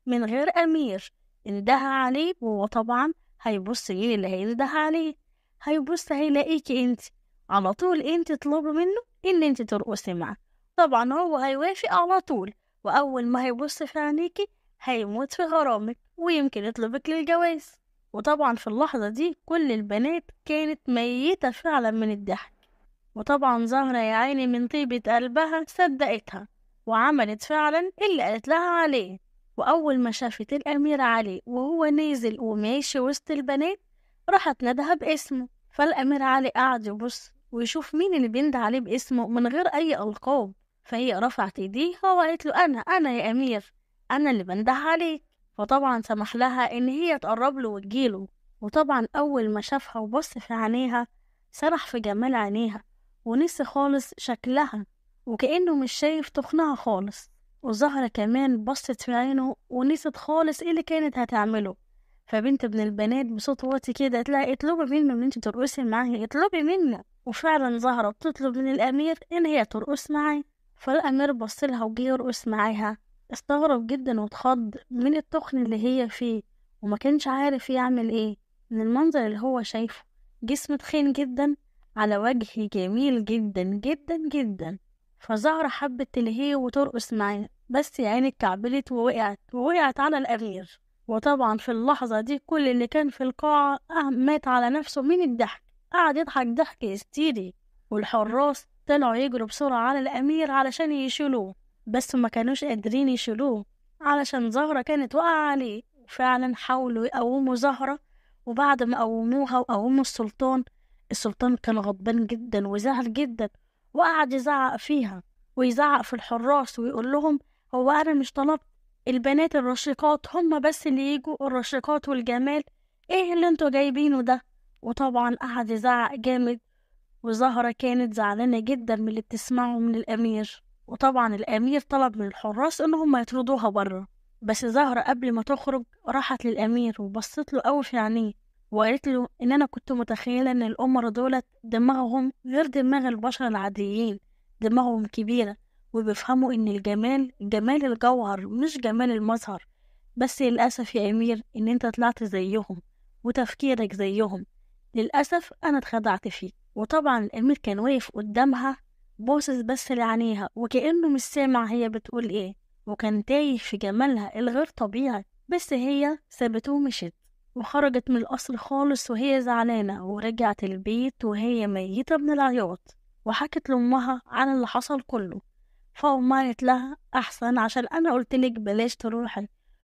من غير أمير اندهى عليه. وهو طبعا هيبص ليه اللي هينده عليه؟ هيبص هيلاقيكي انت على طول. انت تطلبي منه ان انت ترقصي معاه، طبعا هو هيوافق على طول. وأول ما هيبص في عينيكي هيموت في غرامك ويمكن يطلبك للجواز. وطبعا في اللحظة دي كل البنات كانت ميتة فعلا من الضحك. وطبعا زهرة يا عيني من طيبة قلبها صدقتها وعملت فعلا اللي قالت لها عليه. وأول ما شافت الأمير علي وهو نازل وماشي وسط البنات راحت ندها باسمه. فالأمير علي قعد يبص ويشوف مين اللي بينده عليه باسمه من غير أي ألقاب. فهي رفعت ايديها وقالت له أنا يا أمير، أنا اللي بنده عليك. فطبعا سمح لها إن هي تقرب له وتجيله. وطبعا أول ما شافها وبص في عينيها سرح في جمال عينيها ونسي خالص شكلها وكأنه مش شايف تخنها خالص. وزهرة كمان بصت في عينه ونسيت خالص ايه اللي كانت هتعمله. فبنت ابن البنات بصوت واطي كده تلاقي اطلبي منه ان انت ترقصي معاه، اطلبي منه. وفعلا زهرة بتطلب من الأمير ان هي ترقص معاه. فالأمير بصلها وجه يرقص معاها، استغرب جدا واتخض من التخن اللي هي فيه وما كانش عارف يعمل ايه من المنظر اللي هو شايفه. جسم تخين جدا على وجه جميل جدا جدا جدا. فزهرة حبت تلهيه وترقص معاه، بس يا عيني اتكعبلت ووقعت على الأمير. وطبعا في اللحظة دي كل اللي كان في القاعة مات على نفسه من الضحك، قعد يضحك ضحك هستيري. والحراس طلعوا يجروا بسرعة على الأمير علشان يشيلوه، بس ما كانوش قادرين يشيلوه علشان زهرة كانت واقعة عليه. وفعلا حاولوا يقوموا زهرة، وبعد ما قوموها وقوموا السلطان كان غضبان جدا وزعل جدا وقعد يزعق فيها ويزعق في الحراس ويقول لهم هو أنا مش طلبت البنات الرشيقات هم بس اللي يجوا؟ الرشيقات والجمال ايه اللي انتوا جايبينه ده؟ وطبعا قعد يزعق جامد. وزهرة كانت زعلانة جدا من اللي بتسمعه من الأمير. وطبعا الأمير طلب من الحراس إنهم يطردوها بره. بس زهرة قبل ما تخرج راحت للأمير وبصت له قوي في عينيه وقالت له إن أنا كنت متخيلة إن الأمراء دولت دماغهم غير دماغ البشر العاديين، دماغهم كبيرة وبيفهموا إن الجمال جمال الجوهر مش جمال المظهر. بس للأسف يا أمير إن أنت طلعت زيهم وتفكيرك زيهم، للأسف أنا اتخدعت فيه. وطبعا الأمير كان واقف قدامها باصص بس لعينيها وكأنه مش سامع هي بتقول ايه، وكان تايه في جمالها الغير طبيعي. بس هي سابته ومشت وخرجت من القصر خالص وهي زعلانة، ورجعت البيت وهي ميتة من العياط وحكت لأمها عن اللي حصل كله. فأمها قالت لها أحسن عشان أنا قلتلك بلاش تروحي